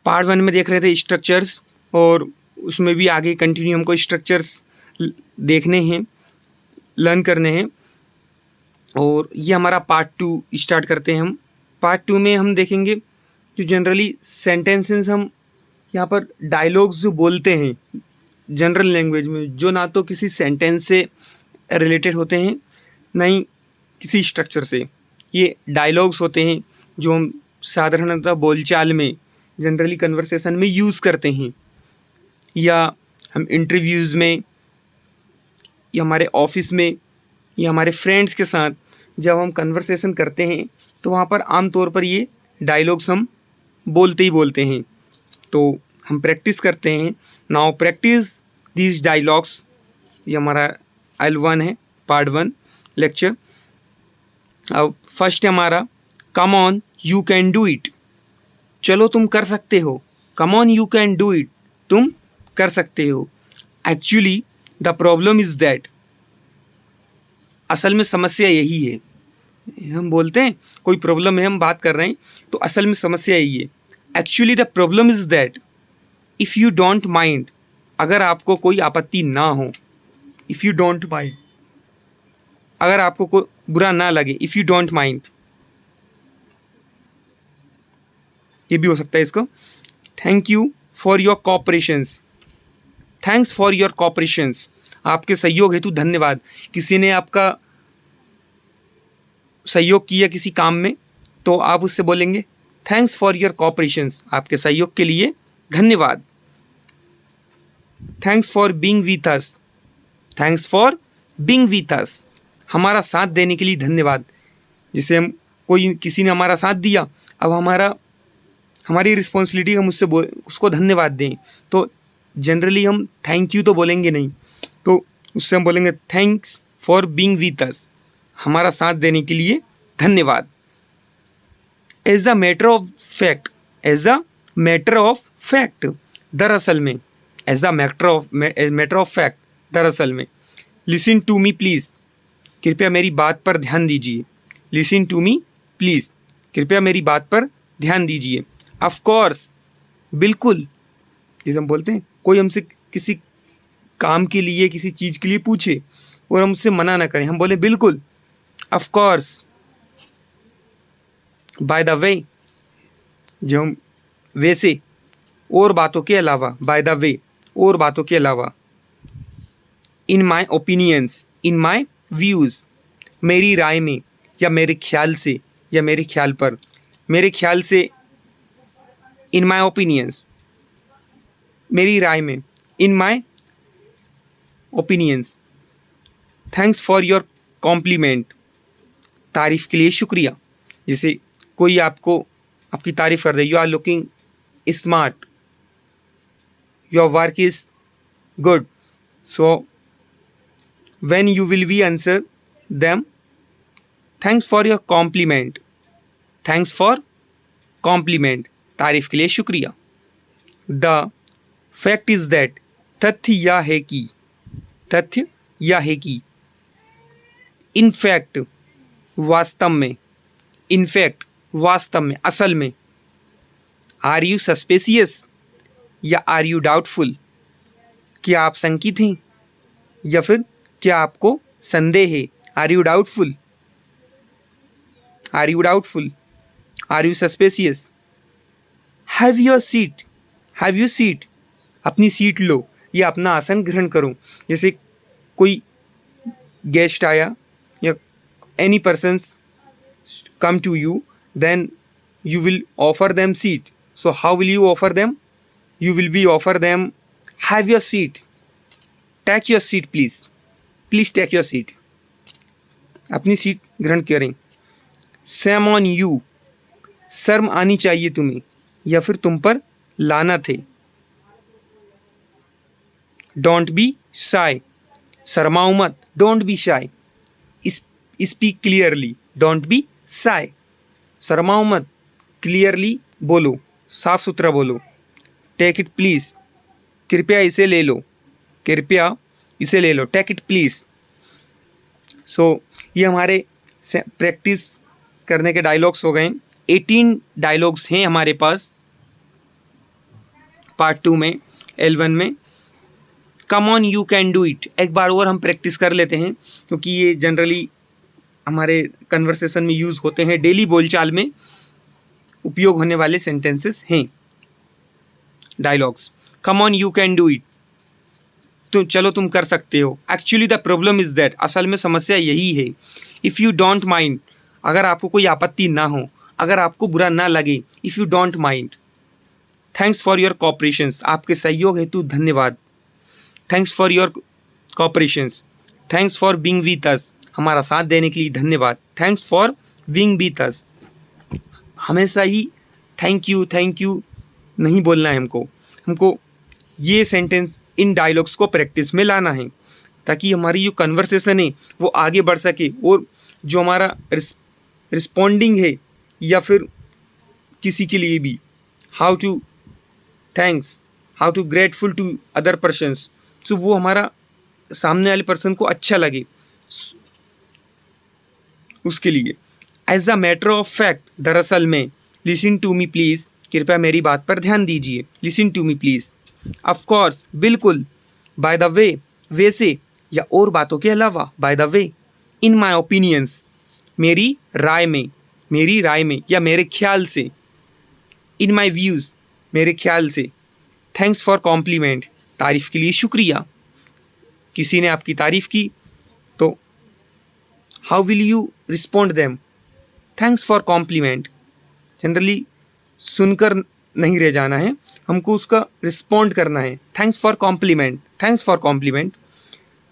Part 1 में देख रहे थे स्ट्रक्चर्स, और उसमें भी आगे कंटिन्यू हमको स्ट्रक्चर्स देखने हैं, लर्न करने हैं। और ये हमारा पार्ट 2 स्टार्ट करते हैं हम। पार्ट 2 में हम देखेंगे जो जनरली सेंटेंसेस हम यहाँ पर डायलॉग्स जो बोलते हैं जनरल लैंग्वेज में, जो ना तो किसी सेंटेंस से रिलेटेड होते हैं ना ही किसी स्ट्रक्चर से। ये डायलॉग्स होते हैं जो हम साधारणतः बोलचाल में जनरली कन्वर्सेशन में यूज़ करते हैं, या हम इंटरव्यूज़ में, या हमारे ऑफिस में, या हमारे फ्रेंड्स के साथ जब हम कन्वर्सेशन करते हैं तो वहाँ पर आमतौर पर ये डायलॉग्स हम बोलते ही बोलते हैं। तो हम प्रैक्टिस करते हैं। Now practice these dialogues. ये हमारा L1 है, पार्ट 1 लेक्चर। अब फर्स्ट हमारा come on you can do it. चलो तुम कर सकते हो। Come on you can do it, तुम कर सकते हो। Actually the problem is that, असल में समस्या यही है। हम बोलते हैं कोई प्रॉब्लम है, हम बात कर रहे हैं, तो असल में समस्या यही है। Actually the problem is that if you don't mind, अगर आपको कोई आपत्ति ना हो, इफ़ यू डोंट माइंड, अगर आपको कोई बुरा ना लगे, इफ़ यू डोंट माइंड, ये भी हो सकता है इसको। Thank you for your cooperations, thanks for your cooperations, आपके सहयोग हेतु धन्यवाद। किसी ने आपका सहयोग किया किसी काम में, तो आप उससे बोलेंगे थैंक्स फॉर योर कोऑपरेशंस, आपके सहयोग के लिए धन्यवाद। Thanks for being with us, thanks for being with us, हमारा साथ देने के लिए धन्यवाद। जैसे हम कोई किसी ने हमारा साथ दिया, अब हमारी रिस्पॉन्सिबिलिटी हम उसको धन्यवाद दें। तो जनरली हम थैंक यू तो बोलेंगे नहीं, तो उससे हम बोलेंगे thanks for being with us, हमारा साथ देने के लिए धन्यवाद। As a matter of fact, as a matter of fact, दरअसल में, as a matter of fact, दरअसल में। लिसन टू मी प्लीज़, कृपया मेरी बात पर ध्यान दीजिए। लिसन टू मी प्लीज़, कृपया मेरी बात पर ध्यान दीजिए। ऑफ कोर्स, बिल्कुल, जैसे हम बोलते हैं कोई हमसे किसी काम के लिए, किसी चीज़ के लिए पूछे और हम उससे मना ना करें, हम बोले बिल्कुल, ऑफ कोर्स। बाय द वे, जो हम वैसे, और बातों के अलावा, बाय द वे, और बातों के अलावा। इन my opinions, in my views, मेरी राय में, या मेरे ख्याल से, या मेरे ख्याल पर, मेरे ख्याल से। इन माई ओपिनियंस, मेरी राय में, in my opinions. Thanks for your compliment, तारीफ़ के लिए शुक्रिया। जैसे कोई आपकी तारीफ़ कर दे, you are looking smart, your work is good, so when you will be answer them, thanks for your compliment, thanks for compliment, तारीफ़ के लिए शुक्रिया। द फैक्ट इज़ दैट, तथ्य यह है कि, तथ्य यह है कि। इन फैक्ट, वास्तव में, इन फैक्ट, वास्तव में, असल में। आर यू सस्पेसियस, या आर यू डाउटफुल, क्या आप शंकित हैं या फिर क्या आपको संदेह है। Are you doubtful, are you doubtful, are you suspicious. Have your seat, have you seat, अपनी सीट लो या अपना आसन ग्रहण करो। जैसे कोई गेस्ट आया या any persons come to you, then you will offer them seat. So how will you offer them? You will be offer them, have your seat, take your seat please, please take your seat, अपनी seat ग्रहण करें। shame on you, शर्म आनी चाहिए तुम्हें या फिर तुम पर लानत है। don't be shy, शर्माओ मत, don't be shy, speak clearly, don't be shy, शर्माओ मत, क्लियरली बोलो, साफ सुथरा बोलो। टेक इट प्लीज़, कृपया इसे ले लो, कृपया इसे ले लो, टेक इट प्लीज़। सो ये हमारे प्रैक्टिस करने के डायलॉग्स हो गए। 18 डायलॉग्स हैं हमारे पास। पार्ट 2 में L1 में। Come on you can do it, एक बार और हम प्रैक्टिस कर लेते हैं क्योंकि ये जनरली हमारे कन्वर्सेशन में यूज़ होते हैं, डेली बोलचाल में उपयोग होने वाले सेंटेंसेस हैं, dialogues. Come on you can do it, तो चलो तुम कर सकते हो। Actually the problem is that, असल में समस्या यही है। इफ़ यू डोंट माइंड, अगर आपको कोई आपत्ति ना हो, अगर आपको बुरा ना लगे, if you don't mind. Thanks for your cooperations, आपके सहयोग हेतु धन्यवाद। Thanks for your cooperations, thanks for being with us, हमारा साथ देने के लिए धन्यवाद। Thanks for being with us, हमेशा ही थैंक यू नहीं बोलना है हमको ये सेंटेंस, इन डायलॉग्स को प्रैक्टिस में लाना है ताकि हमारी जो कन्वर्सेशन है वो आगे बढ़ सके, और जो हमारा रिस्पॉन्डिंग है या फिर किसी के लिए भी how to thanks, how to grateful to other persons, so वो हमारा सामने वाले पर्सन को अच्छा लगे उसके लिए। As a matter of fact, दरअसल में, लिसन टू मी प्लीज़, कृपया मेरी बात पर ध्यान दीजिए। Listen to me please, of course, बिल्कुल। बाय द वे, वैसे या और बातों के अलावा, by the way, in my opinions, मेरी राय में या मेरे ख्याल से, इन माई व्यूज़, मेरे ख्याल से। थैंक्स फॉर कॉम्प्लीमेंट, तारीफ़ के लिए शुक्रिया। किसी ने आपकी तारीफ़ की तो how will you respond them? Thanks for compliment. Generally सुनकर नहीं रह जाना है, हमको उसका रिस्पॉन्ड करना है। Thanks for compliment, thanks for compliment.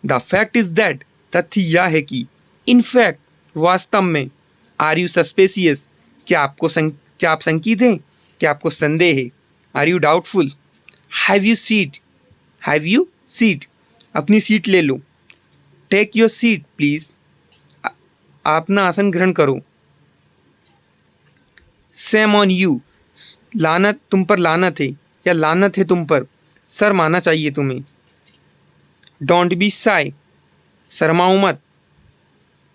The fact is that, तथ्य यह है कि, इन फैक्ट, वास्तव में, आर यू सस्पेसियस, क्या आप शंकित हैं, क्या आपको संदेह है? Are you doubtful? Have you seat, अपनी सीट ले लो। टेक योर सीट प्लीज़, आप ना आसन ग्रहण करो। सेम ऑन यू, लानत तुम पर, लानत है या लानत है तुम पर, शर्म आना चाहिए तुम्हें। डोंट बी शाय, शर्माओ मत।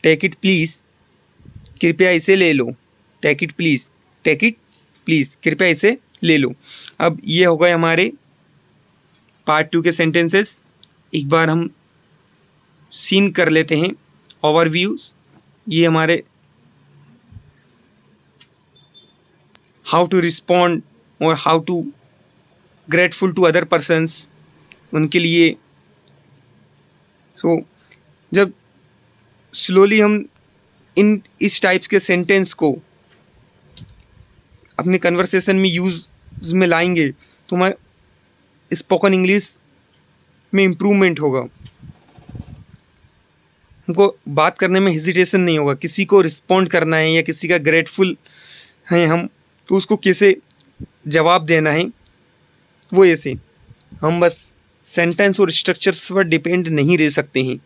टेक इट प्लीज़, कृपया इसे ले लो। टेक इट प्लीज़, कृपया इसे ले लो। अब ये हो गए हमारे पार्ट 2 के सेंटेंसेस। एक बार हम सीन कर लेते हैं, ओवरव्यूज। ये हमारे हाउ टू रिस्पॉन्ड और how to grateful to other persons, उनके लिए। जब स्लोली हम इस टाइप्स के सेंटेंस को अपने कन्वर्सेशन में यूज़ में लाएंगे तो हमारे स्पोकन इंग्लिश में इम्प्रूवमेंट होगा। हमको बात करने में हेजिटेशन नहीं होगा। किसी को रिस्पॉन्ड करना है या किसी का ग्रेटफुल हैं हम, तो उसको कैसे जवाब देना है, वो ऐसे। हम बस सेंटेंस और स्ट्रक्चर्स पर डिपेंड नहीं रह सकते हैं।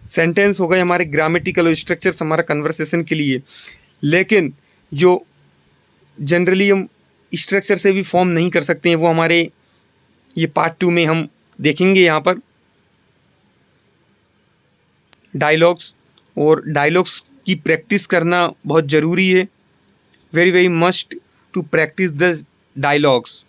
सेंटेंस हो गए हमारे ग्रामेटिकल और स्ट्रक्चर्स हमारा कन्वर्सेशन के लिए, लेकिन जो जनरली हम स्ट्रक्चर से भी फॉर्म नहीं कर सकते हैं वो हमारे ये पार्ट 2 में हम देखेंगे। यहाँ पर डायलॉग्स, और डायलॉग्स की प्रैक्टिस करना बहुत ज़रूरी है। Very must to practice the dialogues.